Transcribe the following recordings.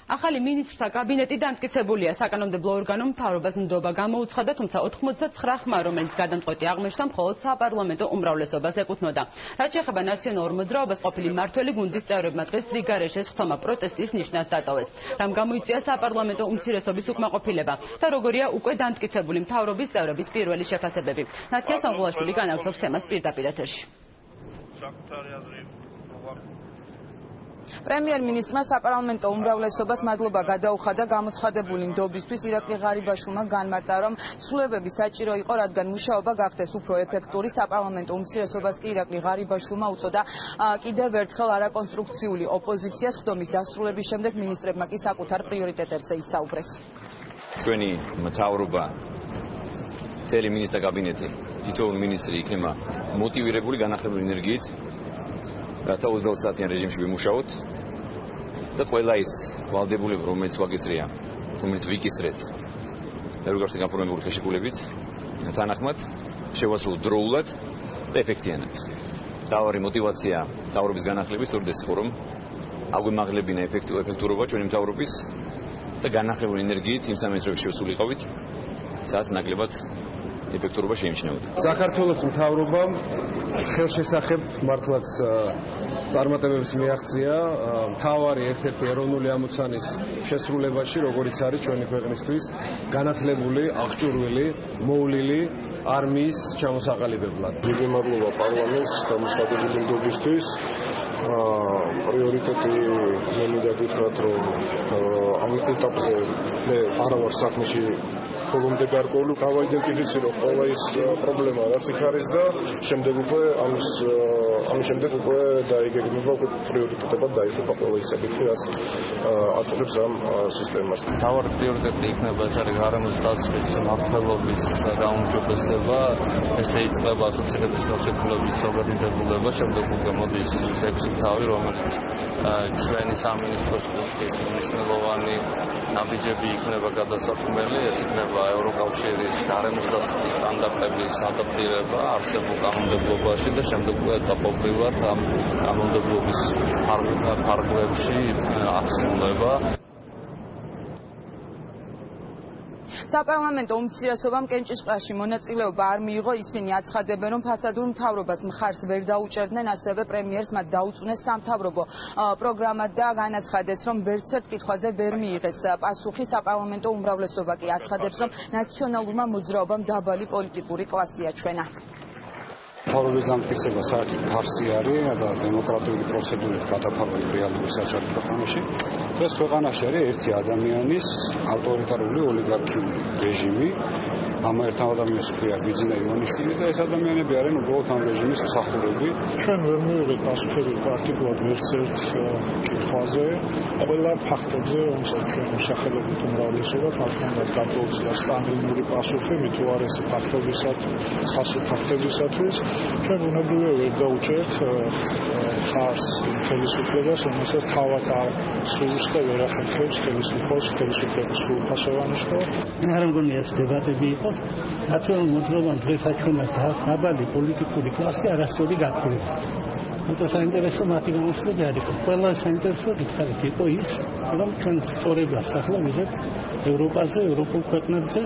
ახალი მინისტრთა კაბინეტი დამტკიცებულია. საკანონმდებლო ორგანომ მთავრობას ნდობა გამოუცხადა, თუმცა 99 ხმა, რომელიც გადამწყვეტი აღმოჩნდა, მხოლოდ საპარლამენტო უმრავლესობას ეკუთვნოდა. რაც შეეხება ნაციონალურ მოძრაობას, ყოფილი მმართველი გუნდის წევრებმა დღეს რიგარეშეს ხთომა პროტესტის ნიშნად დატოვეს. რამ გამოიწვია საპარლამენტო უმცირესობის უკმაყოფილება და როგორია უკვე დამტკიცებული მთავრობის წევრების პირველი შეფასებები. ნათია სონღულაშვილი განაგრძობს თემას პირდაპირ ეთერში. პრემიერ-მინისტრმა საპარლამენტო უმრავლესობას მადლობა გადაუხადა გამოცხადებული ნდობისთვის. ირაკლი ღარიბაშვილმა განმარტა, რომ ცვლილებები საჭირო იყო, რადგან მუშაობა გახდეს უფრო ეფექტური. საპარლამენტო უმცირესობას კი ირაკლი ღარიბაშვილმა უწოდა კიდევ ერთხელ არაკონსტრუქციული ოპოზიციას. ხდომის დასრულების შემდეგ მინისტრებმა კი საკუთარ პრიორიტეტებზე ისაუბრეს. ჩვენი მთავრობა, მთელი მინისტრთა კაბინეტი, თითოეული მინისტრი იქნება მოტივირებული განახლებული ენერგიით, რათა 20 საათიან რეჟიმში ვიმუშაოთ და ყველა ის ვალდებულება, რომელიც ვაკისრია, რომელიც ვიკისრეთ ევროკავშირთან გაფორმებული ხელშეკრულებით, თანახმად შევასრულოთ დროულად და ეფექტიანად. მთავარი мотивация მთავრობის განახლების სწორედ ეს იყო, რომ აგვიმაღლებინა ეფექტურობა ჩვენი მთავრობის და განახლებული ენერგიით იმ სამეცნიერო შევსულიყავით, სადაც ნაკლებად ეფექტურობა შეიმჩნეოდა. საქართველოს მთავრობამ ხელშესახებ მართლაც წარმატებებს მიაღწია მთავარი ერთ-ერთი ეროვნული ამოცანის შესრულებაში, როგორიც არის ჩვენი ქვეყნისთვის განათლებული, აღჭურვილი, მოვლილი არმიის ჩამოსაყალიბებლად. დიდი მადლობა პარლამენტს გამოცხადებული ნდობისთვის. პრიორიტეტი მე მინდა გითხრათ, რომ ამ ეტაპზე მე არ ვარ საქმეში ხოლმე გარკვეული გავაიდენტიფიცირო ყველა ის პრობლემა, რაც იქ არის და შემდეგ უკვე ამის შემდეგ უკვე დაიგეგმება უკვე პრიორიტეტებად დაიხება ყველა ის საკითხი, რაც აწუხებს ამ სისტემას. მთავარი პრიორიტეტი იქნება ეს არის გარემოს დაცვის მმართველობის გაუმჯობესება, ესე იწყება ასოცირების ხელშეკრულების საგადიდებულება, შემდეგ უკვე მოდის 6 თავი, რომელიც ჩვენი სამინისტროს მნიშვნელოვანი ნაბიჯები იქნება გადასაქმელი, ეს იქნება ევროკავშირის გარემოს დაცვის სტანდარტების ადაპტირება არსებულ კანონმდებლობაში და შემდეგ ეტაპობრივად ამ კანონმდებლობის ფარგლებში აღსრულება. საპარლამენტო უმცირესობამ კენჭისყრაში მონაწილეობა არ მიიღო. ისინი აცხადებენ, რომ ფასადურ მთავრობას მხარს ვერ დაუჭერდნენ, ასევე პრემიერს მათ დაუწუნეს სამთავრობო პროგრამა და განაცხადეს, რომ ვერცერთ კითხვაზე ვერ მიიღეს პასუხი. საპარლამენტო უმრავლესობა კი აცხადებს, რომ ნაციონალურმა მოძრაობამ დაბალი პოლიტიკური კლასი აჩვენა. მთავრობის დამტკიცება საერთოდ ფარსი არის და დემოკრატიული პროცედურით გადაფარული რეალური საჭირო ქვეყანაში. ეს ქვეყანაში არის ერთი ადამიანის ავტორიტარული ოლიგარქიული რეჟიმი. ამ ერთ ადამიანს ქვია ბიძინა ივანიშვილი და ეს ადამიანები არიან უბრალოდ ამ რეჟიმის მსახურები. ჩვენ ვერ მივიღეთ პასუხები პრაქტიკულად ვერცერთ კითხვაზე. ყველა ფაქტებზე, რომელსაც ჩვენ მოსახელებით უმრავლესობა ფაქტობრივად გადაუცდა სტანდარტული პასუხი, მით უარესი ფაქტებისათვის. ჩვენ უნებრივია ვერ დაუჭერთ ხარს ხელისუფლებას, რომელსაც თავად სურს და ვერ ახერხებს ხელისუფლების სრულფასოვანს და არ მგონია ეს დებატები იყო. ნაციონალურ მოძრაობამ დღეს აჩვენა დაბალი პოლიტიკური კლასი არასწორი გაქრობა. უფრო საინტერესო მათი გამოსვლები არ იყო. ყველა საინტერესო იქით იყო ის, რომ ჩვენ სწორებას ახლა ვიღებთ ევროპაზე, ევროპულ ქვეყნებზე,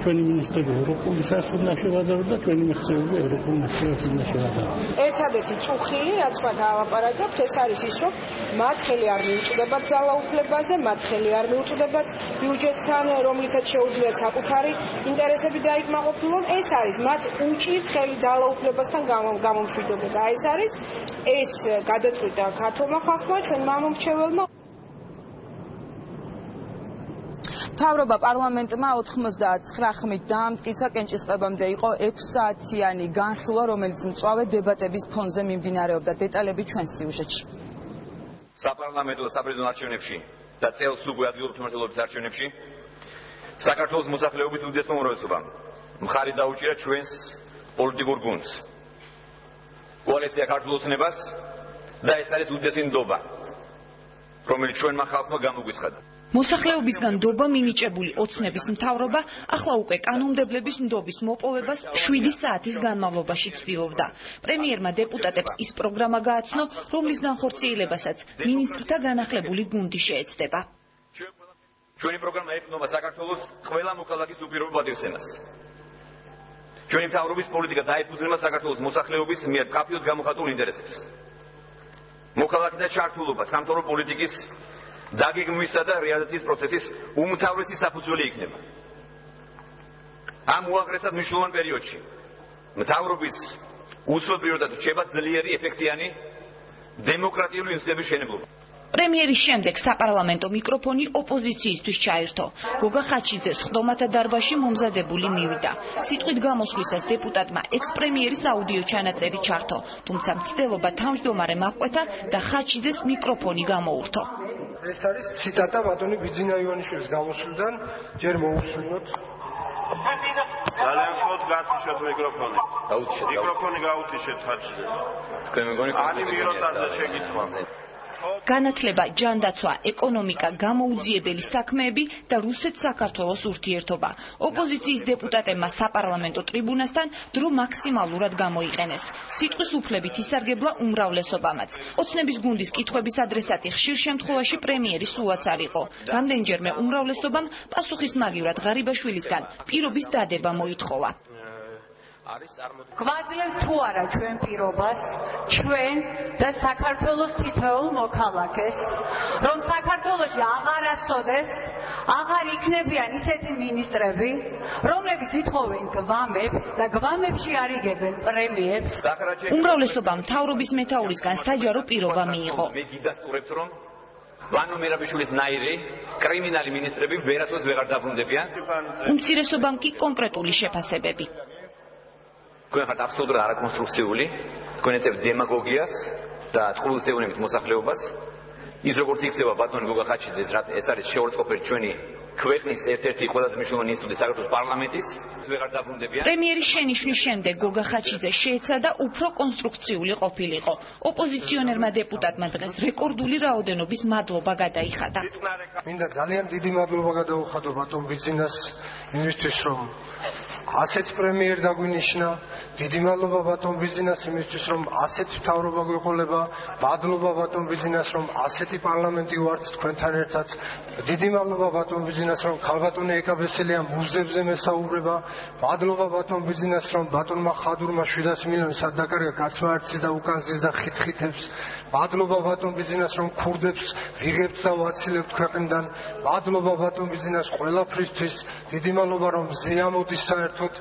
ჩვენი მინისტრები ევროპული სასწავლო შევადაროთ და ჩვენი მეხსიერები ევროპულ მასშტაბში შევადაროთ. ერთადერთი წუხილი, რაც მათ ალაპარაკებთ, ეს არის ის, რომ მათ ხელი არ მიუწვდებათ ძალაუფლებაზე, მათ ხელი არ მიუწვდებათ ბიუჯეტთან, რომლითაც შეუძლიათ საკუთარი ინტერესები დაიკმაყოფილონ. ეს არის მათ უჭირთ ხელი ძალაუფლებასთან გამომშვიდობება. ეს არის ეს გადაწყვიტა ქართულმა ხალხმა, ჩვენმა მომრჩეველმა. მთავრობა პარლამენტმა 99 ხმით დაამტკიცა. კენჭისყრებამდე იყო 6 საათიანი განხილვა, რომელიც მწვავე დებატების ფონზე მიმდინარეობდა. დეტალები ჩვენ სიუჟეტში. საპარლამენტო და საპრეზიდენტო არჩევნებში და წელს უკვე ადგილობრივი მმართველობის არჩევნებში საქართველოს მოსახლეობის უდიდეს უმრავლესობამ მხარი დაუჭირა ჩვენს პოლიტიკურ გუნდს, კოალიცია ქართულ ოცნებას და ეს არის უდიდესი ნდობა, რომელიც ჩვენმა ხალხმა გამოგვიცხადა. მოსახლეობისგან ნდობა მინიჭებული ოცნების მთავრობა ახლა უკვე კანონმდებლების ნდობის მოპოვებას 7 საათის განმავლობაში ცდილობდა. პრემიერმა დეპუტატებს ის პროგრამა გააცნო, რომლის განხორციელებასაც მინისტრთა განახლებული გუნდი შეეცდება. ჩვენი პროგრამა ეყრდნობა საქართველოს ყველა მოქალაქის უპირობო პატივსცემას. ჩვენი მთავრობის პოლიტიკა დაეფუძნება საქართველოს მოსახლეობის მიერ კაფიოდ გამოხატულ ინტერესებს. მოქალაქეთა ჩართულობა სამთავრო პოლიტიკის დაგეგმვისა და რეალიზაციის პროცესის უმთავრესი საფუძველი იქნება. ამ უაღრესად მნიშვნელოვან პერიოდში მთავრობის უსვლელ პრიორიტეტად რჩება ძლიერი, ეფექტიანი დემოკრატიული ინსტიტუტების შენებლობა. პრემიერის შემდეგ საპარლამენტო მიკროფონი ოპოზიციისთვის ჩაერთო. გოგა ხაჩიძე სხდომათა დარბაზში მომზადებული მივიდა. სიტყვით გამოსვლისას დეპუტატმა ექს-პრემიერის აუდიო ჩანაწერი ჩართო, თუმცა მცდელობა თავმჯდომარემ აღკვეთა და ხაჩიძეს მიკროფონი გამოურთო. ეს არის ციტატა ბატონი ბიძინა ივანიშვილის გამოსვლიდან, ჯერ მოусმინოთ. ძალიან ხოთ გათიშოთ მიკროფონი. მიკროფონი გაუთიშეთ ხაჩიძეს. თქვენ მეგონი ანი მიროტაძე შეკითხვა. განათლება, ჯანდაცვა, ეკონომიკა, გამოუძიებელი საქმეები და რუსეთ-საქართველოს ურთიერთობა. ოპოზიციის დეპუტატებმა საპარლამენტო ტრიბუნასთან დრო მაქსიმალურად გამოიყენეს. სიტყვის უფლებით ისარგებლა უმრავლესობამაც. ოცნების გუნდის კითხვების ადრესატი ხშირ შემთხვევაში პრემიერი სულაც არ იყო. რამდენჯერმე უმრავლესობამ პასუხისმაგივრად ღარიბაშვილისგან პირობის დადება მოითხოვა. გვაძლევთ თუ არა ჩვენ პირობას, ჩვენ და საქართველოს თითოეულ მოქალაქეს, რომ საქართველოში აღარასოდეს აღარ იქნებიან ისეთი მინისტრები, რომლებიც ითხოვენ გვამებს და გვამებში არიგებენ პრემიებს. უმრავლესობამ მთავრობის მეთაურისგან საჯარო პირობა მიიღო. მე გიდასტურებთ, რომ ვანო მერაბიშვილის ნაირი კრიმინალი მინისტრები ვერასოდეს ვეღარ დაბრუნდებიან. უმცირესობამ კი კონკრეტული შეფასებები. თქვენ ხართ აბსოლუტურად არაკონსტრუქციული, თქვენ ეწევთ დემაგოგიას და ტყუილს ეუბნებით მოსახლეობას. ის როგორც იქცევა ბატონი გოგა ხაჩიძეს, ეს არის შეურაცხყოფელი ჩვენი ქვეყნის ერთ-ერთი ყველაზე მნიშვნელოვანი ინსტიტუტი საქართველოს პარლამენტის, ვეღარ დაბრუნდებიან. პრემიერის შენიშვნის შემდეგ გოგა ხაჩიძე შეეცადა უფრო კონსტრუქციული ყოფილიყო. ოპოზიციონერმა დეპუტატმა დღეს რეკორდული რაოდენობის მადლობა გადაიხადა. მინდა ძალიან დიდი მადლობა გადაუხადო ბატონ ბიძინას იმისთვის, რომ ასეთ პრემიერ დაგვინიშნა. დიდი მადლობა ბატონ ბიძინას იმისთვის, რომ ასეთ მთავრობა გვეყოლება. მადლობა ბატონ ბიძინას, რომ ასეთი პარლამენტი ვართ თქვენთან ერთად. დიდი მადლობა ბატონ ბიძინას, რომ ქალბატონი ეკაბესელია მუზებზე მესაუბრება. მადლობა ბატონ ბიძინას, რომ ბატონმა ხადურმა 700 მილიონი სადაკარგა კაცმარცის და უკანზის და ხითხითებს. მადლობა ბატონ ბიძინას, რომ ქურდებს ვიღებთ და ვაცილებთ ქვეყნიდან. მადლობა ბატონ ბიძინას ყველაფრისთვის. დიდი მადლობა, რომ ზეამოდის საერთოდ.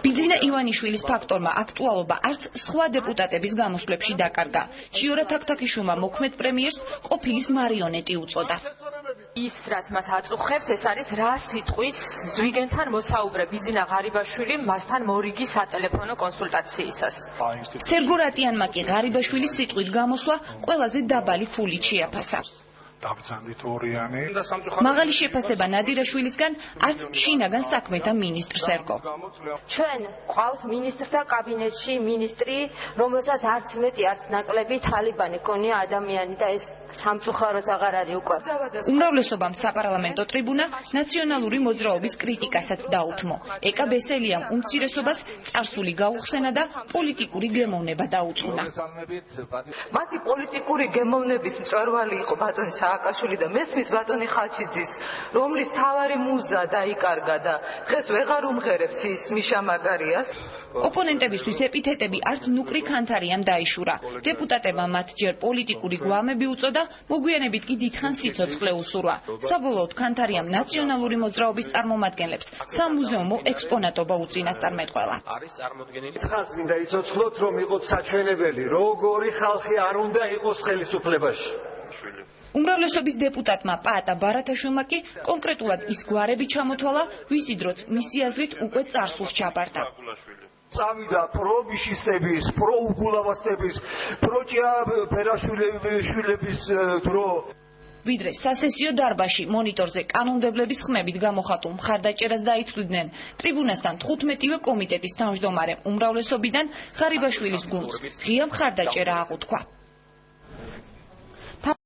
ბიძინა ივანიშვილის ფაქტორმა აქტუალობა არც სხვა დეპუტატების გამოსვლებში დაკარგა. ჭიორა თაქთაქიშვილმა მოქმედ პრემიერს ყოფილის მარიონეტი უწოდა. ის რაც მას აწუხებს, ეს არის რა სიტყვის ზვიგენთან მოსაუბრე ბიძინა ღარიბაშვილი მასთან მორიგი სატელეფონო კონსულტაციისას. სერგო რატიანმა კი ღარიბაშვილის სიტყვით გამოსვლა ყველაზე დაბალი ფულით შეაფასა. დაბრძანდით ორიანი. მაღალი შეფასება ნადირაშვილისგან არც შინაგან საქმეთა მინისტრს ერგო. ჩვენ ყავს მინისტრთა კაბინეტში მინისტრი, რომელსაც არც მეტი, არც ნაკლები თალიბანი ქონია ადამიანი და ეს სამწუხაროდ აღარ არის უკვე. უმრავლესობამ საპარლამენტო ტრიბუნა ნაციონალური მოძრაობის კრიტიკასაც დაუთმო. ეკა ბესელიამ უმცირესობას წარსული გაუხსენა და პოლიტიკური გემოვნება დაუწუნა. მათი პოლიტიკური გემოვნების მწვერვალი იყო ბატონი სააკაშვილი და მესმის ბატონი ხაჩიძის, რომლის თავარი მუზა დაიკარგა და დღეს ვეღარ უმღერებს ის მიშა მაგარიას. ოპონენტებისთვის ეპითეტები არც ნუკრი ქანთარიამ დაიშურა. დეპუტატებმა მათ ჯერ პოლიტიკური გვამები უწოდა, მოგვიანებით კი დიდხან სიცოცხლე უსურვა. საბოლოოდ ქანთარიამ ნაციონალური მოძრაობის წარმომადგენლებს სამუზეუმო ექსპონატობა უწინასწარმეტყველა. დიდხანს მინდა იცოცხლოთ, რომ იყოთ საჩვენებელი, როგორი ხალხი არ უნდა იყოს ხელისუფლებაში. უმრავლესობის დეპუტატმა პაატა ბარათაშვილმა კი კონკრეტულად ის გვარები ჩამოთვალა, ვისი დროც მისი აზრით უკვე წარსულს ჩაბარდა. წავიდა პრობიშისტების, პროუგულავასტების, პროჭია ფერაშვილების დრო. ვიდრე სასესიო დარბაზში მონიტორზე კანონმდებლების ხმებით გამოხატულ მხარდაჭერას დაითვლიდნენ. ტრიბუნასთან 15-ვე კომიტეტის თავმჯდომარე უმრავლესობიდან ღარიბაშვილის გუნდს ღია მხარდაჭერა აღუთქვა.